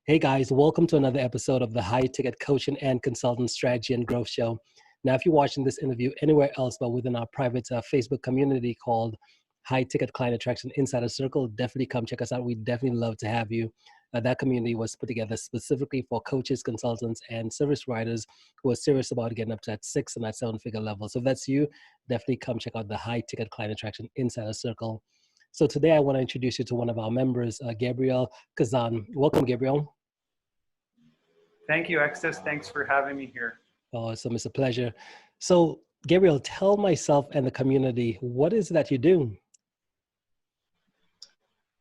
Hey guys, welcome to another episode of the High Ticket Coaching and Consultant Strategy and Growth Show. Now, if you're watching this interview anywhere else but within our private Facebook community called High Ticket Client Attraction Insider Circle, definitely come check us out. We'd definitely love to have you. That community was put together specifically for coaches, consultants, and service providers who are serious about getting up to that 6 and that 7-figure level. So if that's you, definitely come check out the High Ticket Client Attraction Insider Circle. So today I want to introduce you to one of our members, Gabriel Keczan. Welcome, Gabriel. Thank you, Extus. Thanks for having me here. Awesome. It's a pleasure. So, Gabriel, tell myself and the community, what is it that you do?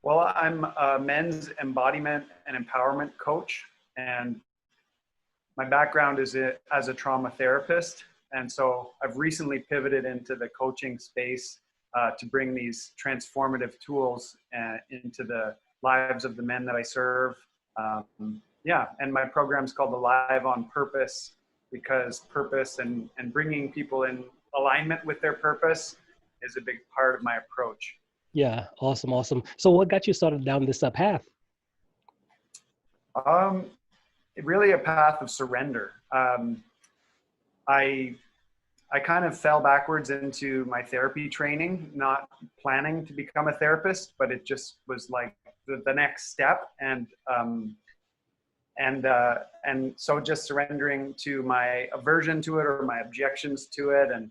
Well, I'm a men's embodiment and empowerment coach, and my background is as a trauma therapist. And so I've recently pivoted into the coaching space to bring these transformative tools into the lives of the men that I serve. And my program's called Alive on Purpose, because purpose and bringing people in alignment with their purpose is a big part of my approach. Yeah, awesome. So what got you started down this path? Really a path of surrender. I kind of fell backwards into my therapy training, not planning to become a therapist, but it just was like the next step. And so just surrendering to my aversion to it or my objections to it, and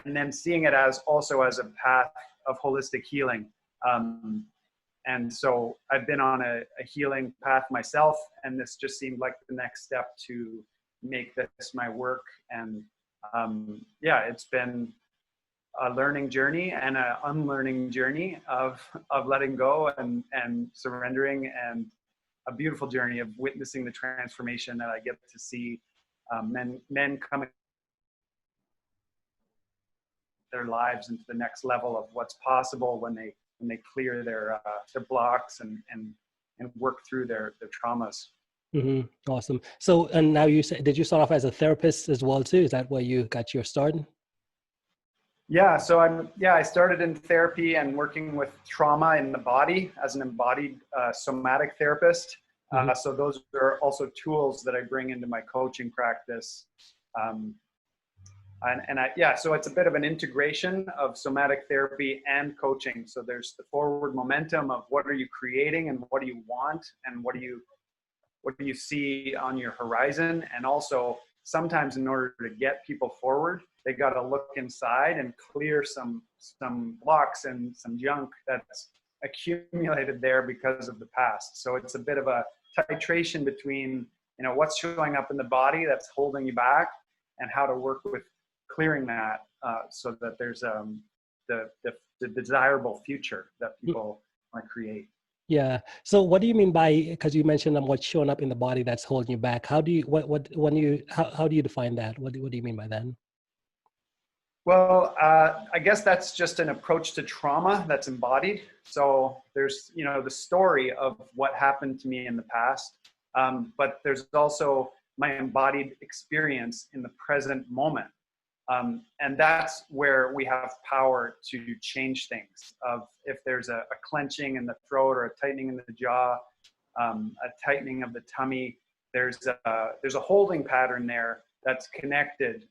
then seeing it as also as a path of holistic healing. And so I've been on a healing path myself, and this just seemed like the next step to make this my work. And it's been a learning journey and an unlearning journey of letting go and surrendering, and a beautiful journey of witnessing the transformation that I get to see men coming their lives into the next level of what's possible when they clear their blocks and work through their traumas. Mm-hmm. Awesome. So, and now you said, did you start off as a therapist as well too? Is that where you got your start? Yeah, so I started in therapy and working with trauma in the body as an embodied somatic therapist. Mm-hmm. So those are also tools that I bring into my coaching practice. So it's a bit of an integration of somatic therapy and coaching. So there's the forward momentum of what are you creating and what do you want and what do you see on your horizon, and also sometimes in order to get people forward, they got to look inside and clear some blocks and some junk that's accumulated there because of the past. So it's a bit of a titration between, what's showing up in the body that's holding you back, and how to work with clearing that so that there's the desirable future that people want to create. Yeah. So what do you mean by, because you mentioned what's showing up in the body that's holding you back? How do you, how do you define that? What do you mean by that? Well, I guess that's just an approach to trauma that's embodied. So there's, the story of what happened to me in the past, but there's also my embodied experience in the present moment. And that's where we have power to change things. If there's a clenching in the throat or a tightening in the jaw, a tightening of the tummy, there's a holding pattern there that's connected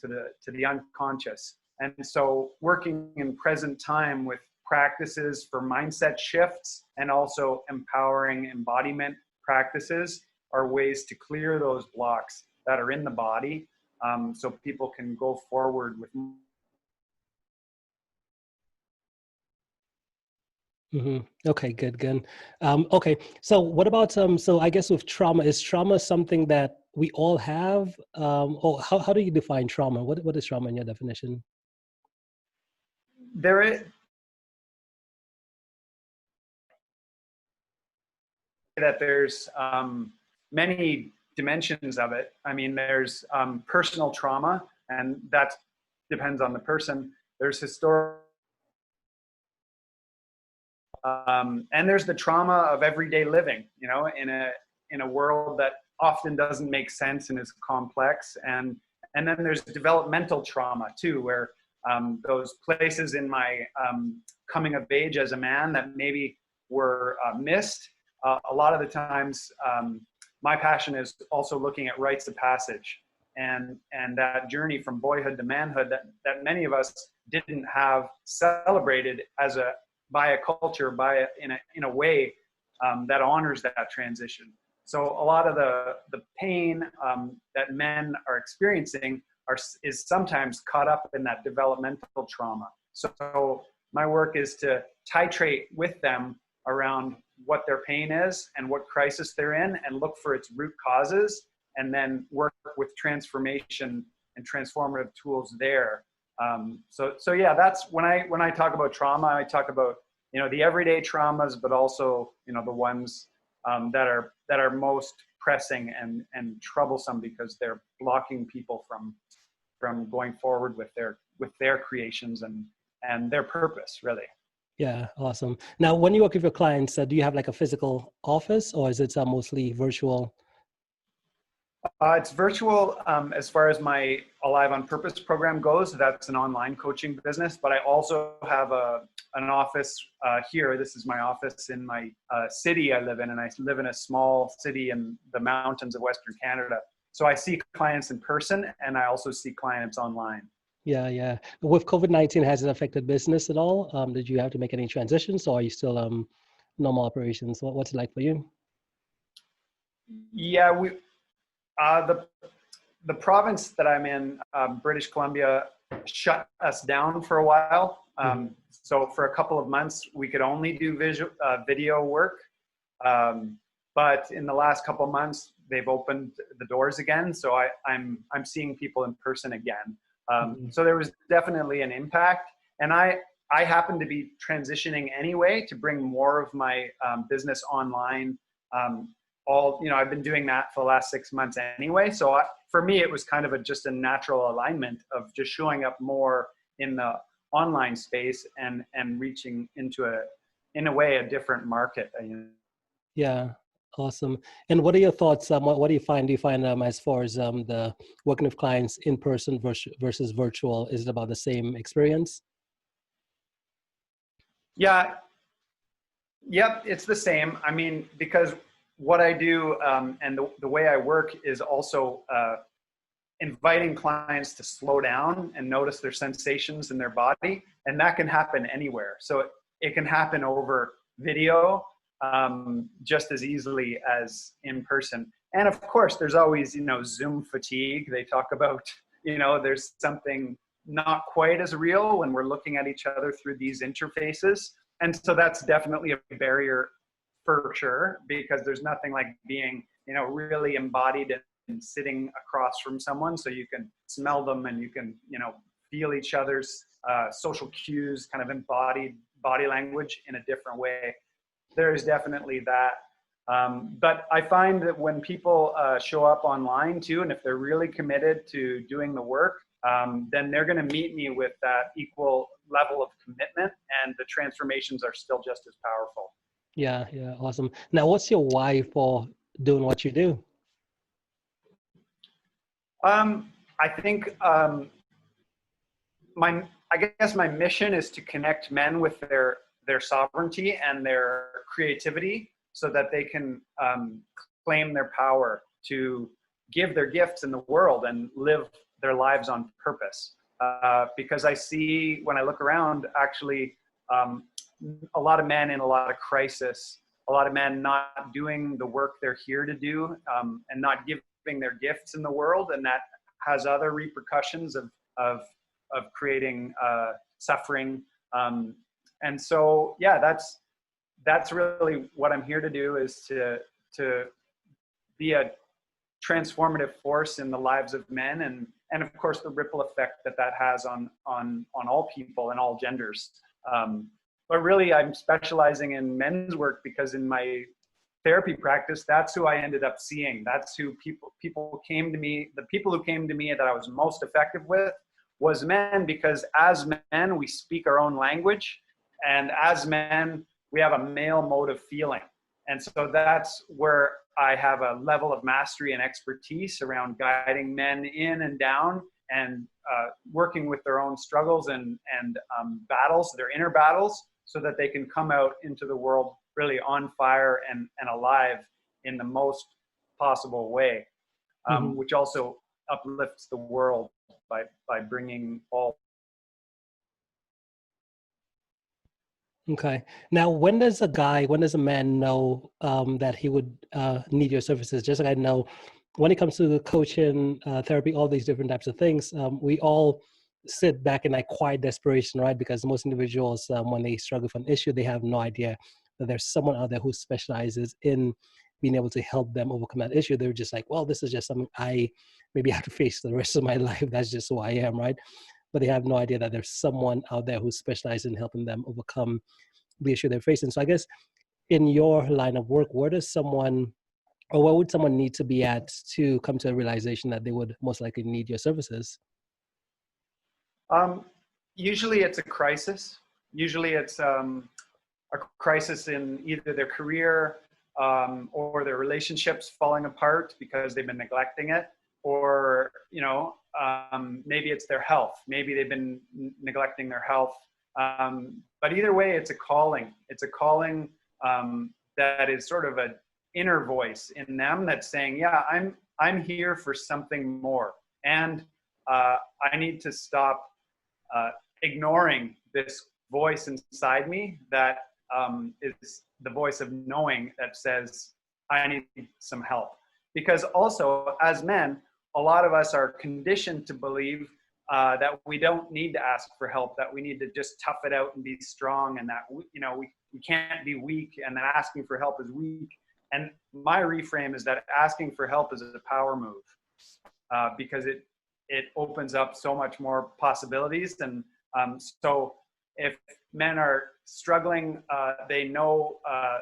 to the unconscious. And so working in present time with practices for mindset shifts and also empowering embodiment practices are ways to clear those blocks that are in the body, so people can go forward with. Mm-hmm. Okay, good. Okay, so what about so I guess with trauma, is trauma something that we all have? Or how do you define trauma? What is trauma in your definition? There is that there's many dimensions of it. I mean, there's personal trauma, and that depends on the person. There's historical, and there's the trauma of everyday living, in a world that often doesn't make sense and is complex. And then there's developmental trauma too, where those places in my coming of age as a man that maybe were missed, a lot of the times, my passion is also looking at rites of passage and that journey from boyhood to manhood that many of us didn't have celebrated by a culture, in a way that honors that transition. So a lot of the pain that men are experiencing is sometimes caught up in that developmental trauma. So my work is to titrate with them around what their pain is and what crisis they're in, and look for its root causes, and then work with transformation and transformative tools there. So yeah, that's when I talk about trauma, I talk about, you know, the everyday traumas, but also, you know, the ones that are most pressing and troublesome because they're blocking people from going forward with their creations and their purpose, really. Yeah, awesome. Now, when you work with your clients, do you have like a physical office, or is it mostly virtual? It's virtual as far as my Alive on Purpose program goes. That's an online coaching business, but I also have an office here. This is my office in my city I live in, and I live in a small city in the mountains of Western Canada. So I see clients in person, and I also see clients online. Yeah, yeah. With COVID-19, has it affected business at all? Did you have to make any transitions, or are you still normal operations? What's it like for you? Yeah, the province that I'm in, British Columbia, shut us down for a while. So for a couple of months, we could only do video work. But in the last couple of months, they've opened the doors again. So I'm seeing people in person again. So there was definitely an impact. And I happen to be transitioning anyway to bring more of my business online. I've been doing that for the last 6 months anyway. So for me, it was kind of just a natural alignment of just showing up more in the online space and reaching into in a way, a different market. Yeah, awesome. And what are your thoughts? What do you find? Do you find as far as the working with clients in person versus virtual, is it about the same experience? Yeah. Yep, it's the same. I mean, because what I do and the way I work is also inviting clients to slow down and notice their sensations in their body. And that can happen anywhere. So it can happen over video just as easily as in person. And of course, there's always, Zoom fatigue. They talk about, there's something not quite as real when we're looking at each other through these interfaces. And so that's definitely a barrier for sure, because there's nothing like being, really embodied and sitting across from someone so you can smell them and you can, feel each other's social cues, kind of embodied body language in a different way. There is definitely that. But I find that when people show up online too, and if they're really committed to doing the work, then they're going to meet me with that equal level of commitment, and the transformations are still just as powerful. Yeah, awesome. Now, what's your why for doing what you do? I think I guess my mission is to connect men with their sovereignty and their creativity, so that they can claim their power to give their gifts in the world and live their lives on purpose. Because I see, when I look around, actually, a lot of men in a lot of crisis, a lot of men not doing the work they're here to do, and not giving their gifts in the world, and that has other repercussions of creating suffering. And so, yeah, that's really what I'm here to do, is to be a transformative force in the lives of men, and of course the ripple effect that has on all people and all genders. But really, I'm specializing in men's work because in my therapy practice, that's who I ended up seeing. That's who people came to me. The people who came to me that I was most effective with was men, because as men, we speak our own language. And as men, we have a male mode of feeling. And so that's where I have a level of mastery and expertise around guiding men in and down, and working with their own struggles and battles, their inner battles, so that they can come out into the world really on fire and alive in the most possible way, which also uplifts the world by bringing all. Okay. Now, when does a man know that he would need your services? Just like I know, when it comes to the coaching, therapy, all these different types of things, we all sit back in like quiet desperation, right? Because most individuals, when they struggle with an issue, they have no idea that there's someone out there who specializes in being able to help them overcome that issue. They're just like, well, this is just something I maybe have to face the rest of my life. That's just who I am, right? But they have no idea that there's someone out there who specializes in helping them overcome the issue they're facing. So I guess in your line of work, where does someone, or where would someone need to be at to come to a realization that they would most likely need your services? Usually it's a crisis. Usually it's a crisis in either their career or their relationships falling apart because they've been neglecting it, or maybe it's their health. Maybe they've been neglecting their health. But either way, it's a calling. It's a calling that is sort of an inner voice in them that's saying, yeah, I'm here for something more. And I need to stop ignoring this voice inside me that is the voice of knowing that says, I need some help. Because also, as men, a lot of us are conditioned to believe that we don't need to ask for help, that we need to just tough it out and be strong, and that we can't be weak, and that asking for help is weak. And my reframe is that asking for help is a power move, because it opens up so much more possibilities. And so if men are struggling, they know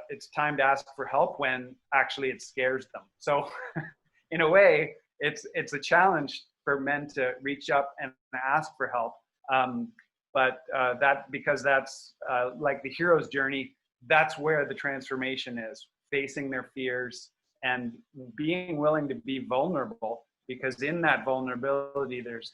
it's time to ask for help when actually it scares them. So in a way, it's a challenge for men to reach up and ask for help. But because that's like the hero's journey, that's where the transformation is, facing their fears and being willing to be vulnerable, because in that vulnerability, there's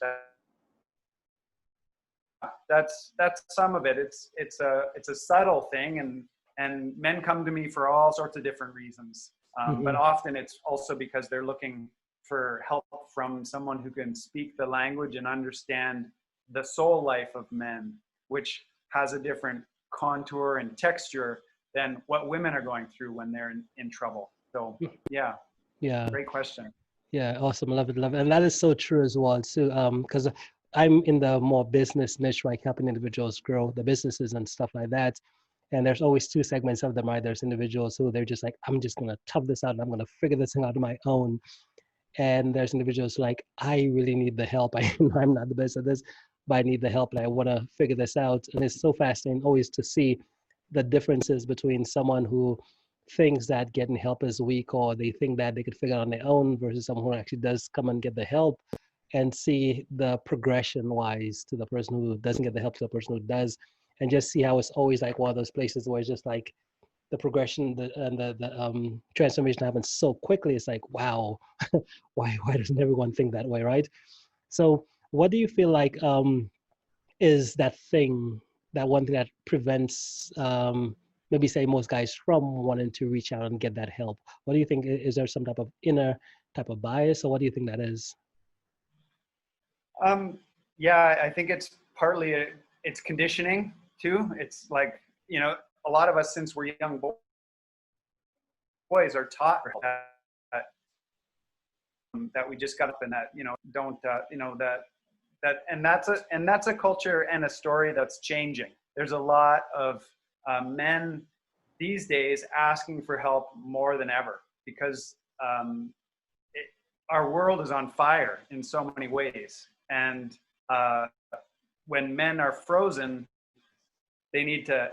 that's some of it. It's a subtle thing, and men come to me for all sorts of different reasons. But often it's also because they're looking for help from someone who can speak the language and understand the soul life of men, which has a different contour and texture than what women are going through when they're in trouble. So yeah, great question. Yeah, awesome. Love it, love it. And that is so true as well, too, because I'm in the more business niche, right, helping individuals grow the businesses and stuff like that. And there's always two segments of them, right? There's individuals who they're just like, I'm just going to tough this out and I'm going to figure this thing out on my own. And there's individuals like, I really need the help. I'm not the best at this, but I need the help and I want to figure this out. And it's so fascinating always to see the differences between someone who thinks that getting help is weak, or they think that they could figure it out on their own, versus someone who actually does come and get the help, and see the progression wise to the person who doesn't get the help to the person who does, and just see how it's always like one of those places where it's just like the progression and the transformation happens so quickly. It's like, wow, why doesn't everyone think that way, right? So what do you feel like is that one thing that prevents maybe say most guys from wanting to reach out and get that help? What do you think? Is there some type of inner type of bias, or what do you think that is? Yeah, I think it's partly it's conditioning too. It's like, a lot of us, since we're young boys, are taught that we just got up and that, don't, and that's a culture and a story that's changing. There's a lot of men these days asking for help more than ever, because our world is on fire in so many ways. And when men are frozen, they need to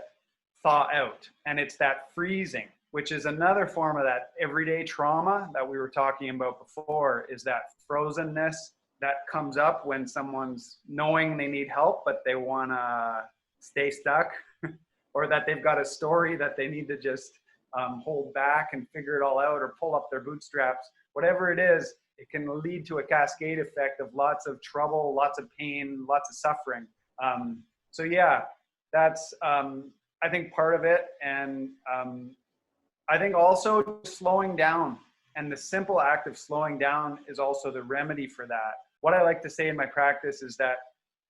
thaw out. And it's that freezing, which is another form of that everyday trauma that we were talking about before, is that frozenness that comes up when someone's knowing they need help, but they want to stay stuck, or that they've got a story that they need to just hold back and figure it all out, or pull up their bootstraps. Whatever it is, it can lead to a cascade effect of lots of trouble, lots of pain, lots of suffering. So yeah, that's I think part of it, and I think also slowing down, and the simple act of slowing down is also the remedy for that. What I like to say in my practice is that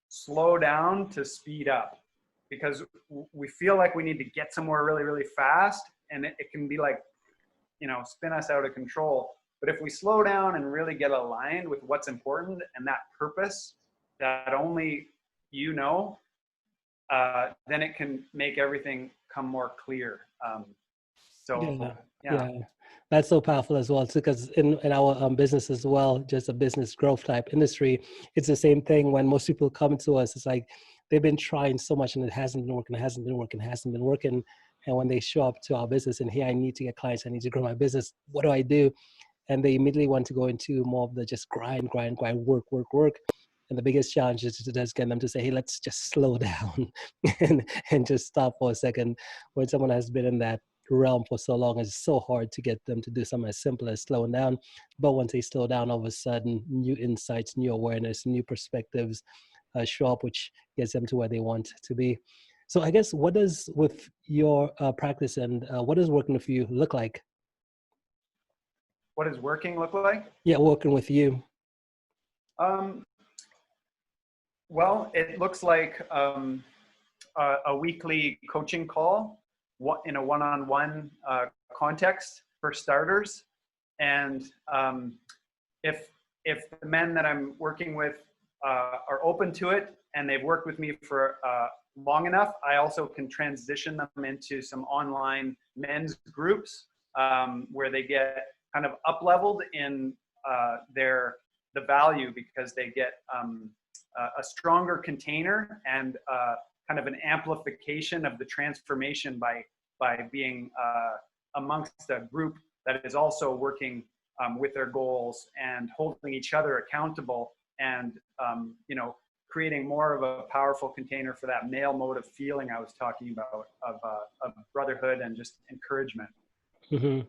slow down to speed up, because we feel like we need to get somewhere really, really fast, and it can be like, spin us out of control. But if we slow down and really get aligned with what's important and that purpose that only then it can make everything come more clear. Yeah, that's so powerful as well, too, because in our business as well, just a business growth type industry, it's the same thing. When most people come to us, it's like they've been trying so much and it hasn't been working. And when they show up to our business and, hey, I need to get clients, I need to grow my business, what do I do? And they immediately want to go into more of the just grind, work. And the biggest challenge is to just get them to say, hey, let's just slow down and just stop for a second. When someone has been in that realm for so long, it's so hard to get them to do something as simple as slowing down. But once they slow down, all of a sudden, new insights, new awareness, new perspectives show up, which gets them to where they want to be. So I guess, what does, with your practice and what does working for you look like? What does working look like? Yeah, working with you. Well, it looks like a weekly coaching call in a one-on-one context for starters. And if the men that I'm working with are open to it and they've worked with me for long enough, I also can transition them into some online men's groups where they get kind of up-leveled in the value, because they get a stronger container and kind of an amplification of the transformation by being amongst a group that is also working with their goals and holding each other accountable, and creating more of a powerful container for that male motive feeling I was talking about of brotherhood and just encouragement. Mm-hmm.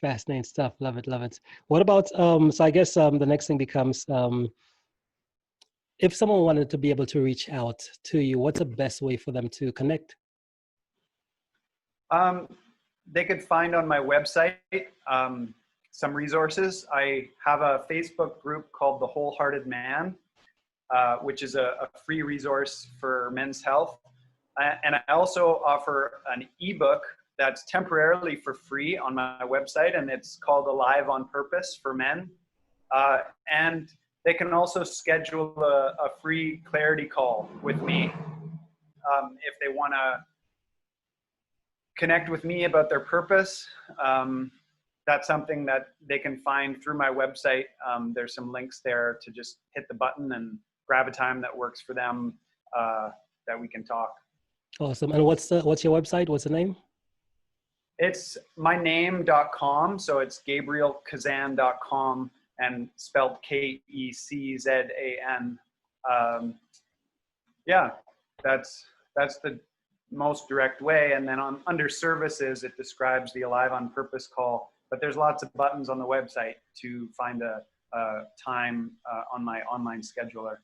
Fascinating stuff. Love it. What about so I guess the next thing becomes, if someone wanted to be able to reach out to you, what's the best way for them to connect? They could find on my website some resources. I have a Facebook group called The Wholehearted Man, which is a free resource for men's health. And I also offer an ebook that's temporarily for free on my website, and it's called Alive on Purpose for Men. And they can also schedule a free clarity call with me if they want to connect with me about their purpose. That's something that they can find through my website. There's some links there to just hit the button and grab a time that works for them, that we can talk. Awesome. And what's your website? What's the name? It's myname.com. So it's GabrielKeczan.com, and spelled Keczan. Yeah, that's the most direct way. And then under services, it describes the Alive on Purpose call. But there's lots of buttons on the website to find a time on my online scheduler.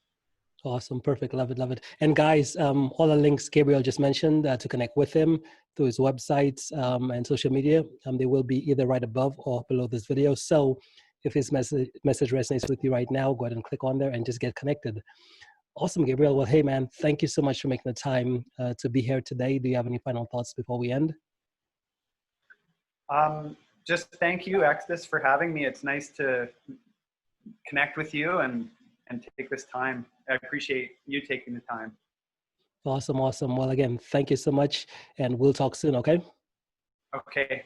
Awesome. Perfect. Love it. And guys, all the links Gabriel just mentioned to connect with him through his websites and social media, they will be either right above or below this video. So if his message resonates with you right now, go ahead and click on there and just get connected. Awesome, Gabriel. Well, hey, man, thank you so much for making the time to be here today. Do you have any final thoughts before we end? Just thank you, Extus, for having me. It's nice to connect with you and take this time. I appreciate you taking the time. Awesome. Well, again, thank you so much, and we'll talk soon, okay? Okay.